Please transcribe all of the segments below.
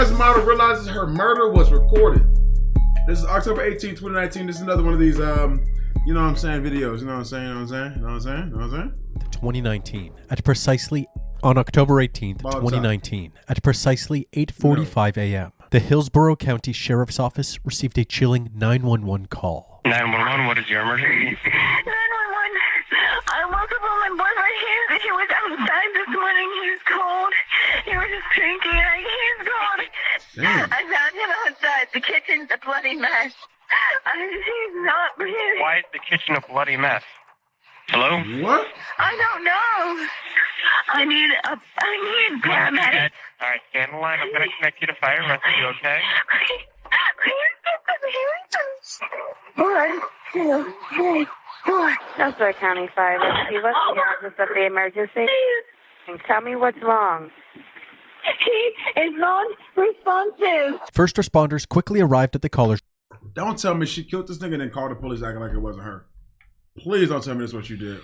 as model realizes her murder was recorded. This is October 18, 2019. This is another one of these, you know what I'm saying, videos. You know what I'm saying? You know what I'm saying? You know what I'm saying? You know what I'm saying? 2019 on October 18th, 2019, at precisely 8:45 a.m., the Hillsborough County Sheriff's Office received a chilling 911 call. 911, what is your emergency? 911. I woke up on my boyfriend here. He was outside this morning. He was cold. He was just drinking. He's cold. Damn. I found him outside. The kitchen's a bloody mess. He's not breathing. Why is the kitchen a bloody mess? Hello? What? I don't know. I need paramedics. All right, stay on the line. I'm going to connect you to fire rescue, okay? One, two, three, four. Hillsborough County Fire Rescue. What's the address of the emergency? And tell me what's wrong. He is non-responsive. First responders quickly arrived at the caller's. Don't tell me she killed this nigga and then called the police acting like it wasn't her. Please don't tell me that's what you did.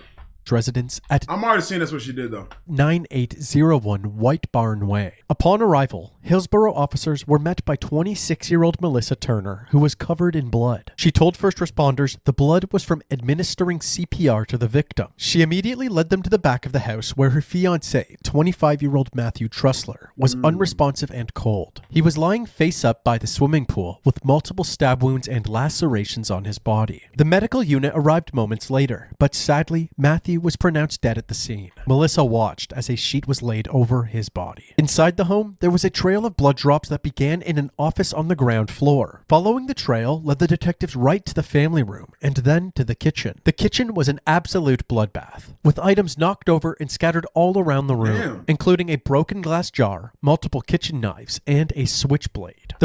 Residence at I'm already seeing that's what she did, though. 9801 White Barn Way. Upon arrival, Hillsborough officers were met by 26-year-old Melissa Turner, who was covered in blood. She told first responders the blood was from administering CPR to the victim. She immediately led them to the back of the house where her fiancé, 25-year-old Matthew Trussler, was unresponsive and cold. He was lying face up by the swimming pool with multiple stab wounds and lacerations on his body. The medical unit arrived moments later, but sadly, Matthew was pronounced dead at the scene. Melissa watched as a sheet was laid over his body. Inside the home, there was a trail of blood drops that began in an office on the ground floor. Following the trail led the detectives right to the family room and then to the kitchen. The kitchen was an absolute bloodbath, with items knocked over and scattered all around the room, including a broken glass jar, multiple kitchen knives, and a switchblade.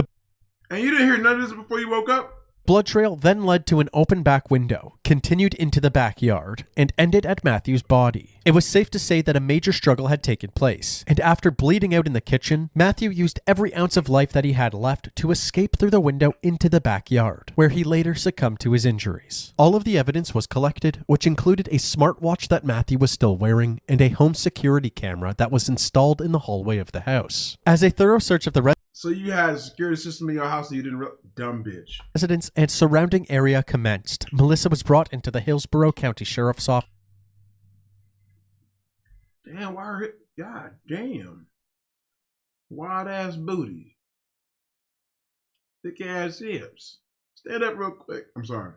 And you didn't hear none of this before you woke up? Blood trail then led to an open back window, continued into the backyard, and ended at Matthew's body. It was safe to say that a major struggle had taken place, and after bleeding out in the kitchen, Matthew used every ounce of life that he had left to escape through the window into the backyard, where he later succumbed to his injuries. All of the evidence was collected, which included a smartwatch that Matthew was still wearing, and a home security camera that was installed in the hallway of the house. As a thorough search of the So you had a security system in your house and you didn't dumb bitch. residence and surrounding area commenced, Melissa was brought into the Hillsborough County Sheriff's Office. Damn, why her God damn. Wild ass booty. Thick ass hips. Stand up real quick. I'm sorry.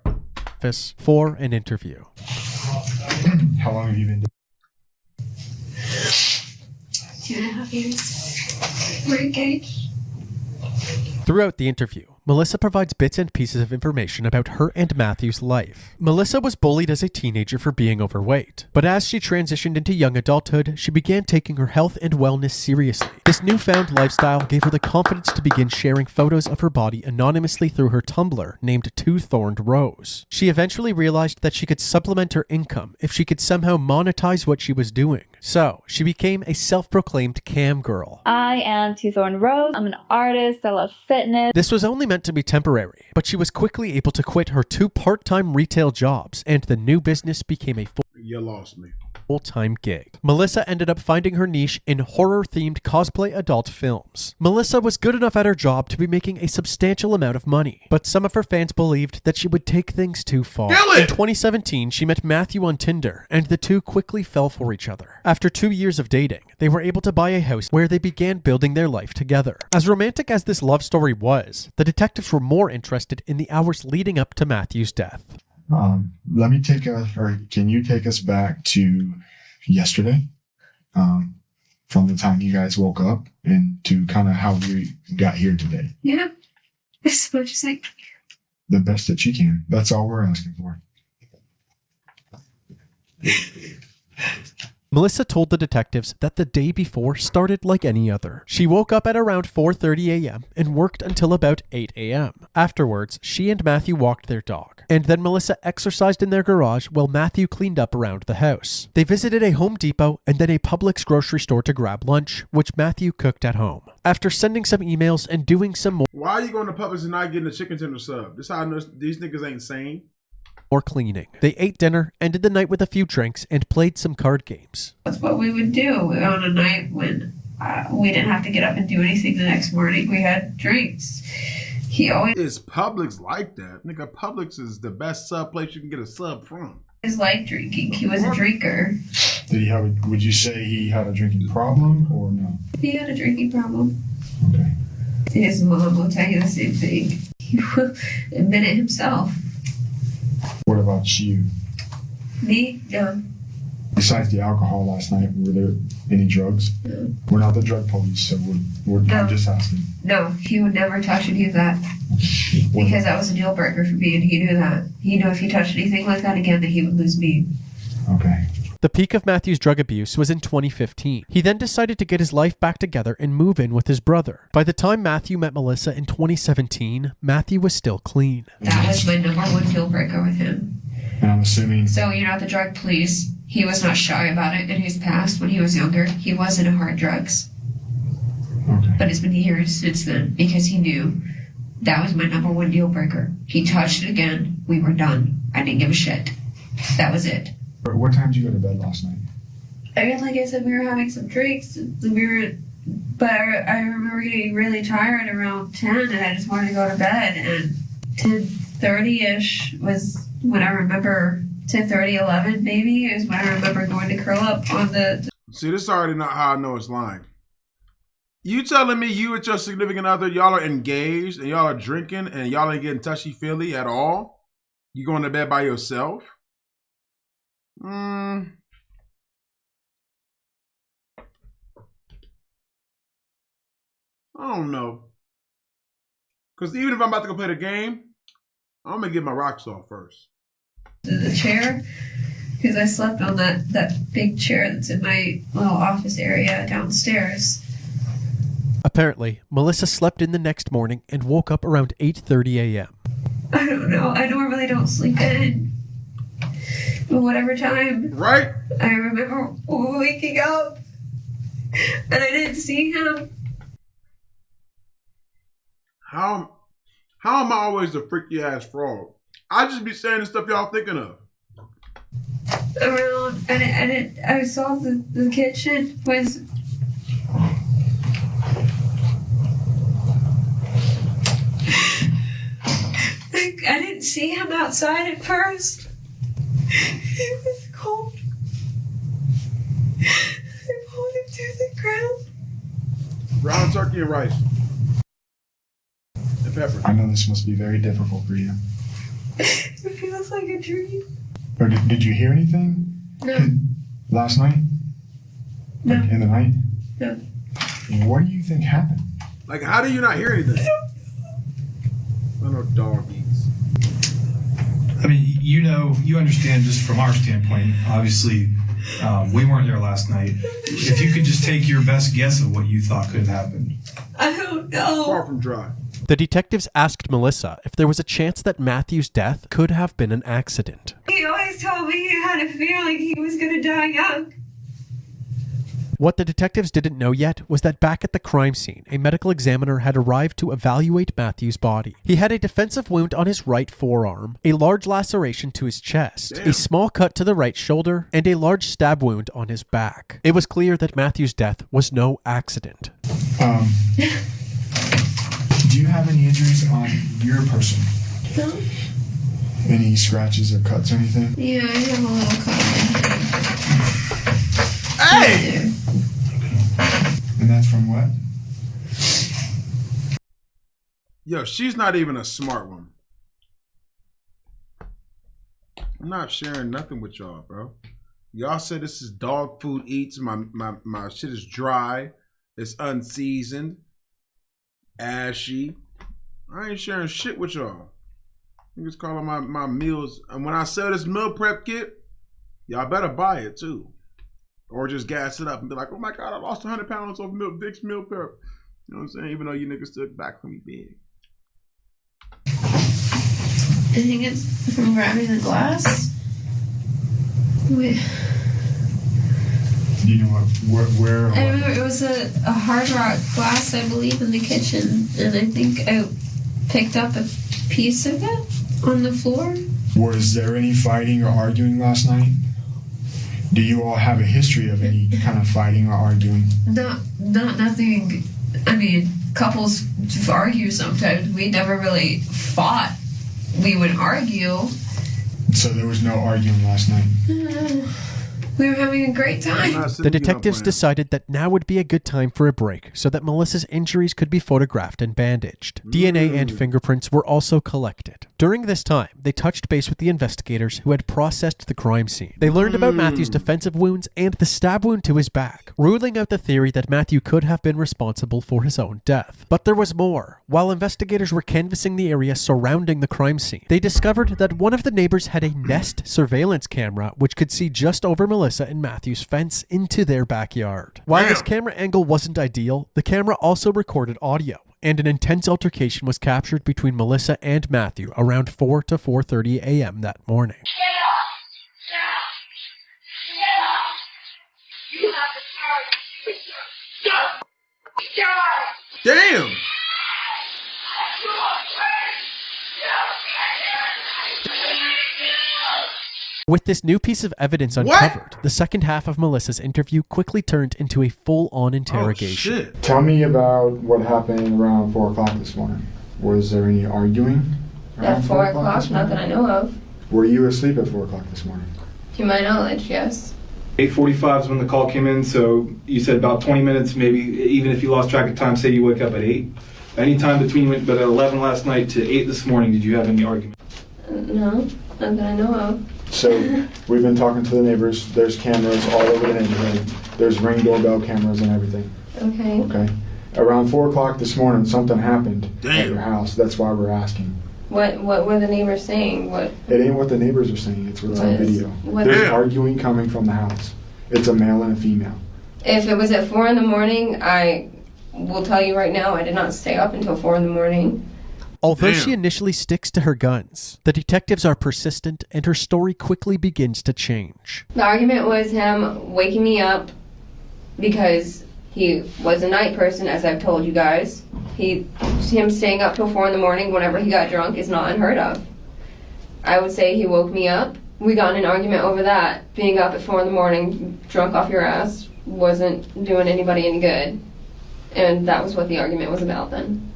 For an interview. How long have you been doing? 2.5 years. We're engaged. Throughout the interview, Melissa provides bits and pieces of information about her and Matthew's life. Melissa was bullied as a teenager for being overweight, but as she transitioned into young adulthood, she began taking her health and wellness seriously. This newfound lifestyle gave her the confidence to begin sharing photos of her body anonymously through her Tumblr named Two Thorned Rose. She eventually realized that she could supplement her income if she could somehow monetize what she was doing. So, she became a self-proclaimed cam girl. I am Two Thorned Rose. I'm an artist. I love fitness. This was only meant to be temporary, but she was quickly able to quit her 2 part-time retail jobs, and the new business became a You lost me. full-time gig. Melissa ended up finding her niche in horror-themed cosplay adult films. Melissa was good enough at her job to be making a substantial amount of money, but some of her fans believed that she would take things too far. In 2017, she met Matthew on Tinder, and the two quickly fell for each other. After 2 years of dating, they were able to buy a house where they began building their life together. As romantic as this love story was, the detectives were more interested in the hours leading up to Matthew's death. Let me take can you take us back to yesterday? From the time you guys woke up and to kind of how we got here today. Yeah. This is what you say. The best that you can. That's all we're asking for. Melissa told the detectives that the day before started like any other. She woke up at around 4:30 a.m. and worked until about 8 a.m. Afterwards, she and Matthew walked their dog, and then Melissa exercised in their garage while Matthew cleaned up around the house. They visited a Home Depot and then a Publix grocery store to grab lunch, which Matthew cooked at home. After sending some emails and doing some Why are you going to Publix and not getting a chicken tender sub? This how I know these niggas ain't sane. more cleaning, they ate dinner, ended the night with a few drinks, and played some card games. That's what we would do on a night when we didn't have to get up and do anything the next morning. We had drinks. He always It's Publix like that. Nigga, Publix is the best sub place you can get a sub from. liked drinking. He was a drinker. Did he have would you say he had a drinking problem or no? He had a drinking problem. Okay. His mom will tell you the same thing. He will admit it himself. What about you? Me? No. Besides the alcohol last night, were there any drugs? No. We're not the drug police, so I'm just asking. No, he would never touch any of that. Because that was a deal breaker for me, and he knew that. He knew if he touched anything like that again, that he would lose me. Okay. The peak of Matthew's drug abuse was in 2015. He then decided to get his life back together and move in with his brother. By the time Matthew met Melissa in 2017, Matthew was still clean. That was my number one deal breaker with him. And I'm assuming... So, the drug police, he was not shy about it in his past when he was younger. He was into hard drugs. Okay. But it's been years since then because he knew that was my number one deal breaker. He touched it again. We were done. I didn't give a shit. That was it. What time did you go to bed last night? Like I said, we were having some drinks. But I remember getting really tired around 10, and I just wanted to go to bed. And 10:30-ish was when I remember, 10:30, 11 maybe, is when I remember going to curl up on the... See, this is already not how I know it's lying. You telling me you and your significant other, y'all are engaged, and y'all are drinking, and y'all ain't getting touchy-feely at all? You going to bed by yourself? I don't know. Because even if I'm about to go play the game, I'm going to get my rocks off first. The chair, because I slept on that big chair that's in my little office area downstairs. Apparently, Melissa slept in the next morning and woke up around 8:30 a.m. I don't know. I normally don't sleep in. But whatever time. Right? I remember waking up and I didn't see him. How am I always a freaky ass frog? I just be saying the stuff y'all thinking of. Around, and I saw the kitchen was... I didn't see him outside at first. It was cold. I pulled him to the ground. Brown turkey and rice. And pepper. I know this must be very difficult for you. It feels like a dream. Or did you hear anything? No. Last night? No. Like in the night? No. What do you think happened? Like, how do you not hear anything? I know dog eats. I mean, you understand just from our standpoint, obviously, we weren't there last night. If you could just take your best guess of what you thought could have happened. I don't know. Far from dry. The detectives asked Melissa if there was a chance that Matthew's death could have been an accident. He always told me he had a feeling he was going to die young. What the detectives didn't know yet was that back at the crime scene, a medical examiner had arrived to evaluate Matthew's body. He had a defensive wound on his right forearm, a large laceration to his chest, Damn. a small cut to the right shoulder, and a large stab wound on his back. It was clear that Matthew's death was no accident. Do you have any injuries on your person? No. Any scratches or cuts or anything? Yeah, I have a little cut. Hey! And that's from what? Yo, she's not even a smart one. I'm not sharing nothing with y'all, bro. Y'all said this is dog food eats. My shit is dry. It's unseasoned. Ashy. I ain't sharing shit with y'all. Niggas calling my meals. And when I sell this meal prep kit, y'all better buy it too. Or just gas it up and be like, oh my God, I lost 100 pounds off Dick's meal prep. You know what I'm saying? Even though you niggas took back from me big. I think it's from grabbing the glass. Wait. Do you know where? I remember it was a hard rock glass, I believe, in the kitchen. And I think I picked up a piece of it on the floor. Was there any fighting or arguing last night? Do you all have a history of any kind of fighting or arguing? Nothing. I mean, couples argue sometimes. We never really fought. We would argue. So there was no arguing last night? We were having a great time. The detectives decided that now would be a good time for a break so that Melissa's injuries could be photographed and bandaged. DNA and fingerprints were also collected. During this time, they touched base with the investigators who had processed the crime scene. They learned about Matthew's defensive wounds and the stab wound to his back, ruling out the theory that Matthew could have been responsible for his own death. But there was more. While investigators were canvassing the area surrounding the crime scene, they discovered that one of the neighbors had a Nest surveillance camera which could see just over Melissa and Matthew's fence into their backyard. While this camera angle wasn't ideal, the camera also recorded audio, and an intense altercation was captured between Melissa and Matthew around 4 to 4:30 a.m. that morning. Damn! With this new piece of evidence uncovered, the second half of Melissa's interview quickly turned into a full-on interrogation. Oh, shit. Tell me about what happened around 4 o'clock this morning. Was there any arguing? At 4 o'clock? Not that I know of. Were you asleep at 4 o'clock this morning? To my knowledge, yes. 8:45 is when the call came in, so you said about 20 minutes, maybe even if you lost track of time, say you wake up at 8. Any time between but at 11 last night to 8 this morning, did you have any argument? No, not that I know of. So we've been talking to the neighbors. There's cameras all over the neighborhood. There's Ring doorbell cameras and everything. Okay. Okay. Around 4 o'clock this morning, something happened at Damn. your house. That's why we're asking. What were the neighbors saying? What? It ain't what the neighbors are saying. It's what's on What is- video. what- There's Damn. arguing coming from the house. It's a male and a female. If it was at 4 in the morning, I will tell you right now, I did not stay up until 4 in the morning. Although Damn. she initially sticks to her guns, the detectives are persistent and her story quickly begins to change. The argument was him waking me up because he was a night person, as I've told you guys. Him staying up till 4 in the morning whenever he got drunk is not unheard of. I would say he woke me up. We got in an argument over that. Being up at 4 in the morning, drunk off your ass, wasn't doing anybody any good. And that was what the argument was about then.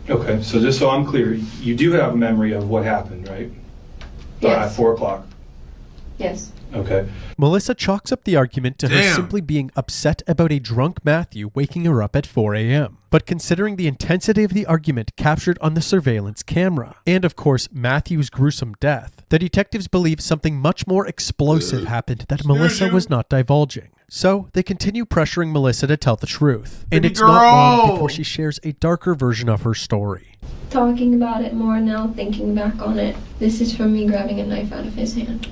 Okay, so just so I'm clear, you do have a memory of what happened, right? Yes. At 4 o'clock. Yes. Okay. Melissa chalks up the argument to her Damn. simply being upset about a drunk Matthew waking her up at 4 a.m. But considering the intensity of the argument captured on the surveillance camera, and of course Matthew's gruesome death, the detectives believe something much more explosive happened that Melissa was not divulging. So they continue pressuring Melissa to tell the truth. And Baby it's not long girl. before she shares a darker version of her story. Talking about it more now, thinking back on it, this is from me grabbing a knife out of his hand.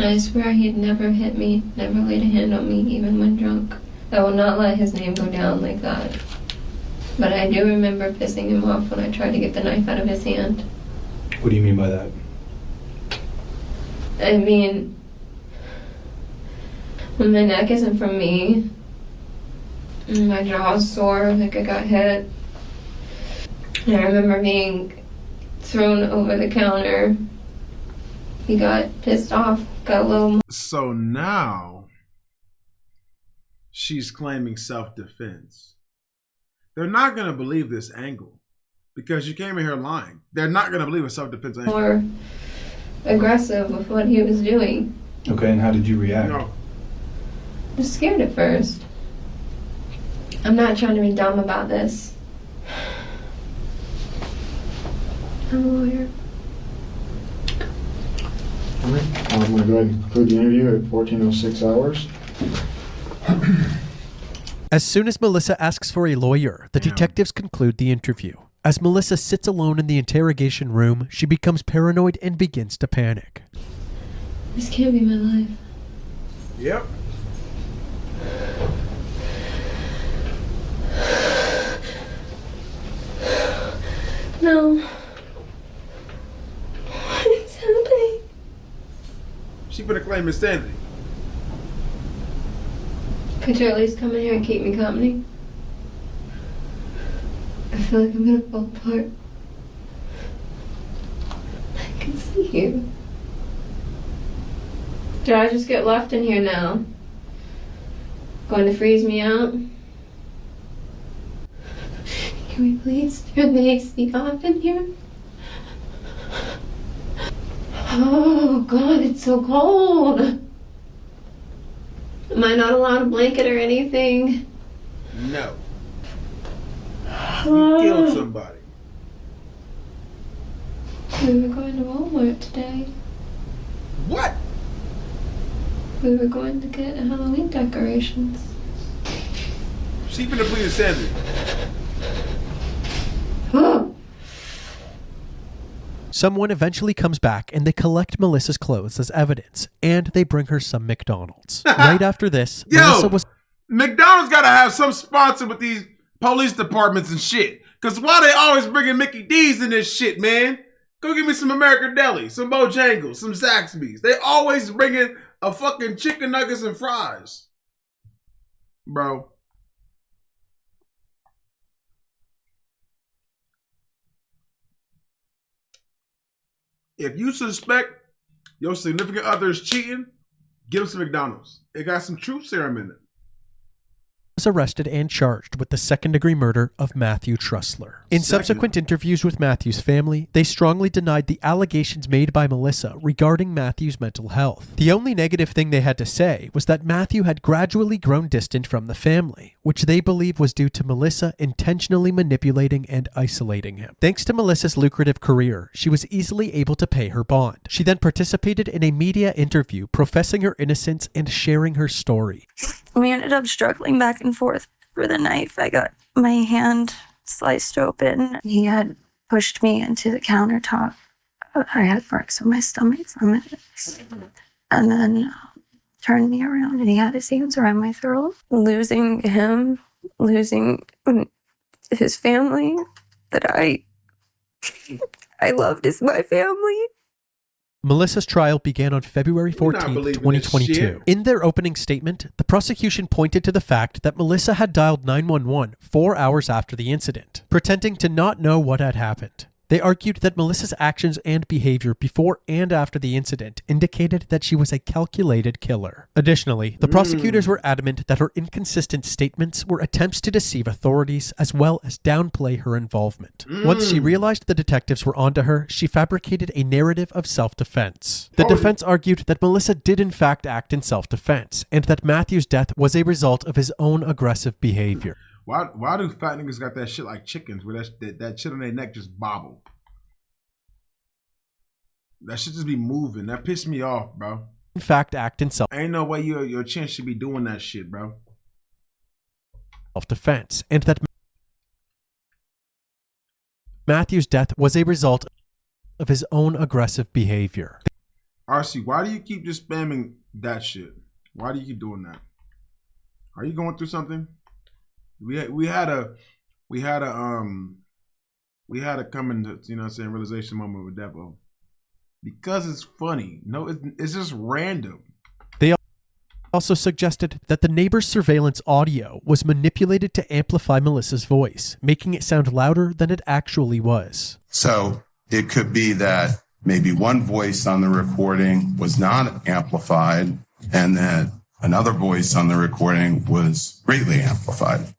I swear he'd never hit me, never laid a hand on me, even when drunk. I will not let his name go down like that. But I do remember pissing him off when I tried to get the knife out of his hand. What do you mean by that? I mean, when my neck isn't from me, and my jaw's sore, like I got hit. And I remember being thrown over the counter. He got pissed off, got a little. So now she's claiming self-defense. They're not going to believe this angle because you came in here lying. They're not going to believe a self-defense angle. More aggressive with what he was doing. Okay, and how did you react? No. I was scared at first. I'm not trying to be dumb about this. I'm a lawyer. All right. I'm going to go ahead and conclude the interview at 14:06 hours. As soon as Melissa asks for a lawyer, the detectives conclude the interview. As Melissa sits alone in the interrogation room, she becomes paranoid and begins to panic. This can't be my life. Yep. No. What is happening? She put a claim insanity. Could you at least come in here and keep me company? I feel like I'm gonna fall apart. I can see you. Did I just get left in here now? Going to freeze me out? Can we please turn the AC off in here? Oh God, it's so cold. Am I not allowed a blanket or anything? No. You killed somebody. We were going to Walmart today. What? We were going to get Halloween decorations. She finna plead insanity. Someone eventually comes back and they collect Melissa's clothes as evidence, and they bring her some McDonald's. Right after this, Melissa was... McDonald's gotta have some sponsor with these police departments and shit. Cause why they always bringing Mickey D's in this shit, man? Go give me some American Deli, some Bojangles, some Zaxby's. They always bringing a fucking chicken nuggets and fries. Bro. If you suspect your significant other is cheating, give them some McDonald's. It got some truth serum in it. Was arrested and charged with the second-degree murder of Matthew Trussler. In subsequent interviews with Matthew's family, they strongly denied the allegations made by Melissa regarding Matthew's mental health. The only negative thing they had to say was that Matthew had gradually grown distant from the family, which they believe was due to Melissa intentionally manipulating and isolating him. Thanks to Melissa's lucrative career, she was easily able to pay her bond. She then participated in a media interview professing her innocence and sharing her story. We ended up struggling back and forth for the knife. I got my hand sliced open. He had pushed me into the countertop. I had marks on my stomach from it. And then turned me around and he had his hands around my throat. Losing him, losing his family that I loved as my family. Melissa's trial began on February 14, 2022. In their opening statement, the prosecution pointed to the fact that Melissa had dialed 911 4 hours after the incident, pretending to not know what had happened. They argued that Melissa's actions and behavior before and after the incident indicated that she was a calculated killer. Additionally, the prosecutors were adamant that her inconsistent statements were attempts to deceive authorities as well as downplay her involvement. Once she realized the detectives were onto her, she fabricated a narrative of self-defense. The defense argued that Melissa did in fact act in self-defense, and that Matthew's death was a result of his own aggressive behavior. Why do fat niggas got that shit like chickens where that shit on their neck just bobble? That shit just be moving. That pissed me off, bro. In fact, act in ain't no way your chin should be doing that shit, bro. Self-defense, and that Matthew's death was a result of his own aggressive behavior. RC, why do you keep just spamming that shit? Why do you keep doing that? Are you going through something? We had to come into, you know what I'm saying, realization moment with Devo. Because it's funny. No, it's just random. They also suggested that the neighbor's surveillance audio was manipulated to amplify Melissa's voice, making it sound louder than it actually was. So it could be that maybe one voice on the recording was not amplified and that another voice on the recording was greatly amplified.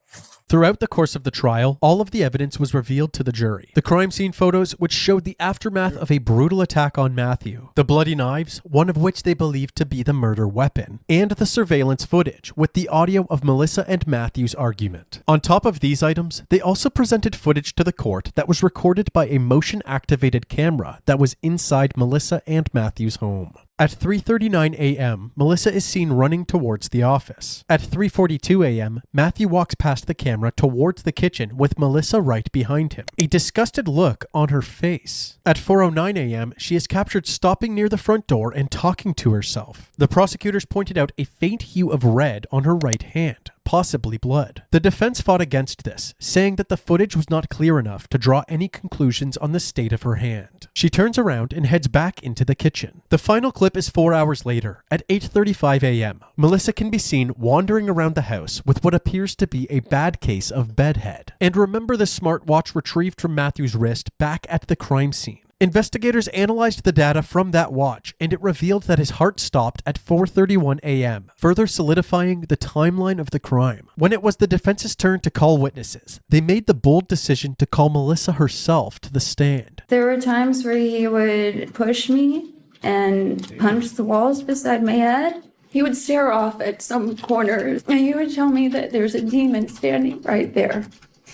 Throughout the course of the trial, all of the evidence was revealed to the jury. The crime scene photos, which showed the aftermath of a brutal attack on Matthew, the bloody knives, one of which they believed to be the murder weapon, and the surveillance footage with the audio of Melissa and Matthew's argument. On top of these items, they also presented footage to the court that was recorded by a motion-activated camera that was inside Melissa and Matthew's home. At 3:39 a.m., Melissa is seen running towards the office. At 3:42 a.m., Matthew walks past the camera towards the kitchen with Melissa right behind him, a disgusted look on her face. At 4:09 a.m., she is captured stopping near the front door and talking to herself. The prosecutors pointed out a faint hue of red on her right hand, possibly blood. The defense fought against this, saying that the footage was not clear enough to draw any conclusions on the state of her hand. She turns around and heads back into the kitchen. The final clip is 4 hours later. At 8:35 a.m., Melissa can be seen wandering around the house with what appears to be a bad case of bedhead. And remember the smartwatch retrieved from Matthew's wrist back at the crime scene. Investigators analyzed the data from that watch, and it revealed that his heart stopped at 4:31 a.m., further solidifying the timeline of the crime. When it was the defense's turn to call witnesses, they made the bold decision to call Melissa herself to the stand. There were times where he would push me and punch the walls beside my head. He would stare off at some corners, and he would tell me that there's a demon standing right there.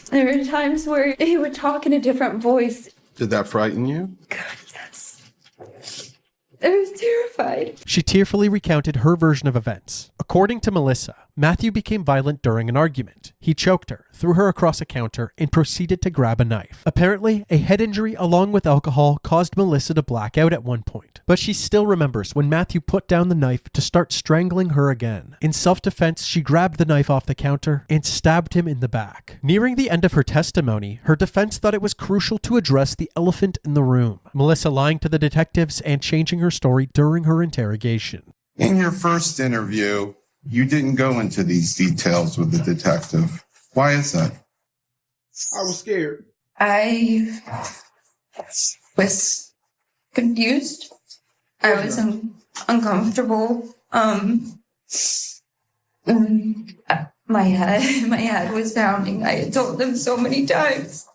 There were times where he would talk in a different voice. Did that frighten you? God, yes. I was terrified. She tearfully recounted her version of events. According to Melissa, Matthew became violent during an argument. He choked her, threw her across a counter, and proceeded to grab a knife. Apparently, a head injury along with alcohol caused Melissa to black out at one point, but she still remembers when Matthew put down the knife to start strangling her again. In self-defense, she grabbed the knife off the counter and stabbed him in the back. Nearing the end of her testimony, her defense thought it was crucial to address the elephant in the room, Melissa lying to the detectives and changing her story during her interrogation. In your first interview, you didn't go into these details with the detective. Why is that? I was scared. I was confused. I was uncomfortable. My head was pounding. I had told them so many times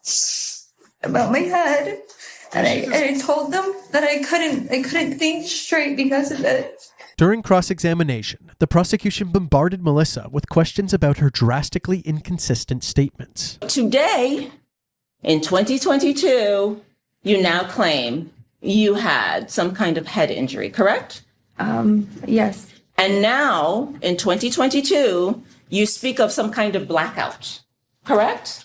about my head, and I told them that I couldn't think straight because of it. During cross-examination, the prosecution bombarded Melissa with questions about her drastically inconsistent statements. Today, in 2022, you now claim you had some kind of head injury, correct? Yes. And now, in 2022, you speak of some kind of blackout, correct?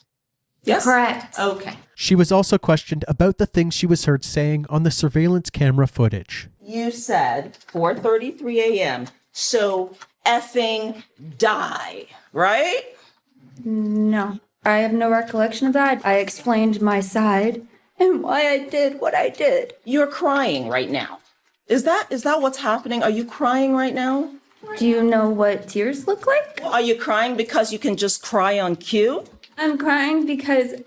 Yes? Correct. Okay. She was also questioned about the things she was heard saying on the surveillance camera footage. You said 4:33 a.m., so effing die, right? No, I have no recollection of that. I explained my side and why I did what I did. You're crying right now. Is that what's happening? Are you crying right now? Do you know what tears look like? Are you crying because you can just cry on cue? I'm crying because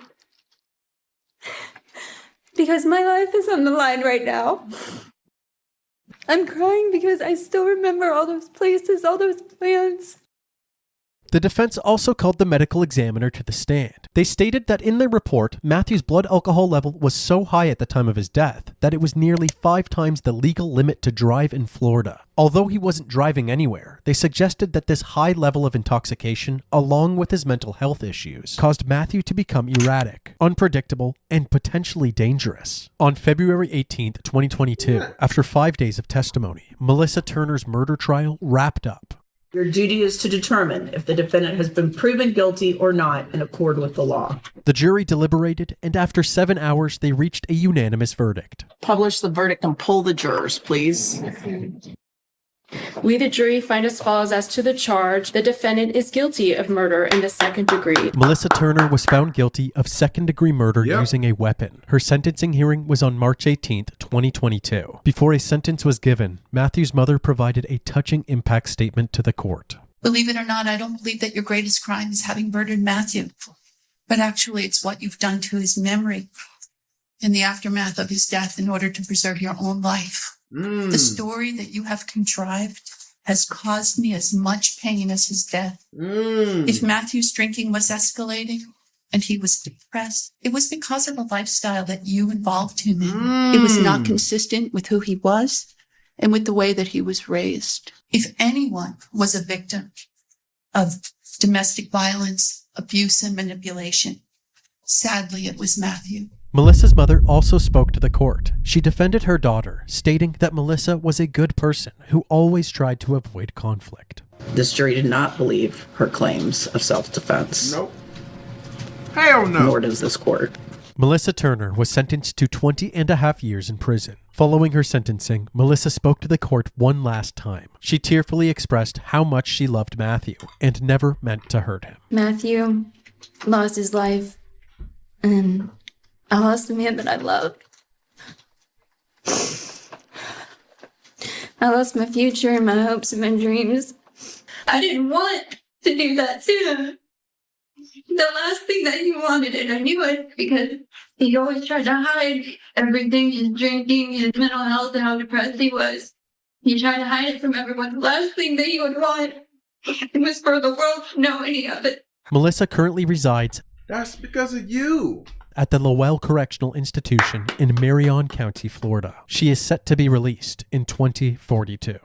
my life is on the line right now. I'm crying because I still remember all those places, all those plans. The defense also called the medical examiner to the stand. They stated that in their report, Matthew's blood alcohol level was so high at the time of his death that it was nearly 5 times the legal limit to drive in Florida. Although he wasn't driving anywhere, they suggested that this high level of intoxication, along with his mental health issues, caused Matthew to become erratic, unpredictable, and potentially dangerous. On February 18th, 2022, after 5 days of testimony, Melissa Turner's murder trial wrapped up. Your duty is to determine if the defendant has been proven guilty or not in accord with the law. The jury deliberated, and after 7 hours, they reached a unanimous verdict. Publish the verdict and poll the jurors, please. We, the jury, find as follows as to the charge. The defendant is guilty of murder in the second degree. Melissa Turner was found guilty of second-degree murder using a weapon. Her sentencing hearing was on March 18th, 2022. Before a sentence was given, Matthew's mother provided a touching impact statement to the court. Believe it or not, I don't believe that your greatest crime is having murdered Matthew. But actually, it's what you've done to his memory in the aftermath of his death in order to preserve your own life. The story that you have contrived has caused me as much pain as his death. If Matthew's drinking was escalating and he was depressed, it was because of a lifestyle that you involved him in. It was not consistent with who he was and with the way that he was raised. If anyone was a victim of domestic violence, abuse, and manipulation, sadly, it was Matthew. Melissa's mother also spoke to the court. She defended her daughter, stating that Melissa was a good person who always tried to avoid conflict. This jury did not believe her claims of self-defense. Nope. Hell no. Nor does this court. Melissa Turner was sentenced to 20.5 years in prison. Following her sentencing, Melissa spoke to the court one last time. She tearfully expressed how much she loved Matthew and never meant to hurt him. Matthew lost his life, and I lost a man that I loved. I lost my future and my hopes and my dreams. I didn't want to do that to him. The last thing that he wanted, and I knew it because he always tried to hide everything, his drinking, his mental health, and how depressed he was. He tried to hide it from everyone. The last thing that he would want was for the world to know any of it. Melissa currently resides That's because of you. at the Lowell Correctional Institution in Marion County, Florida. She is set to be released in 2042.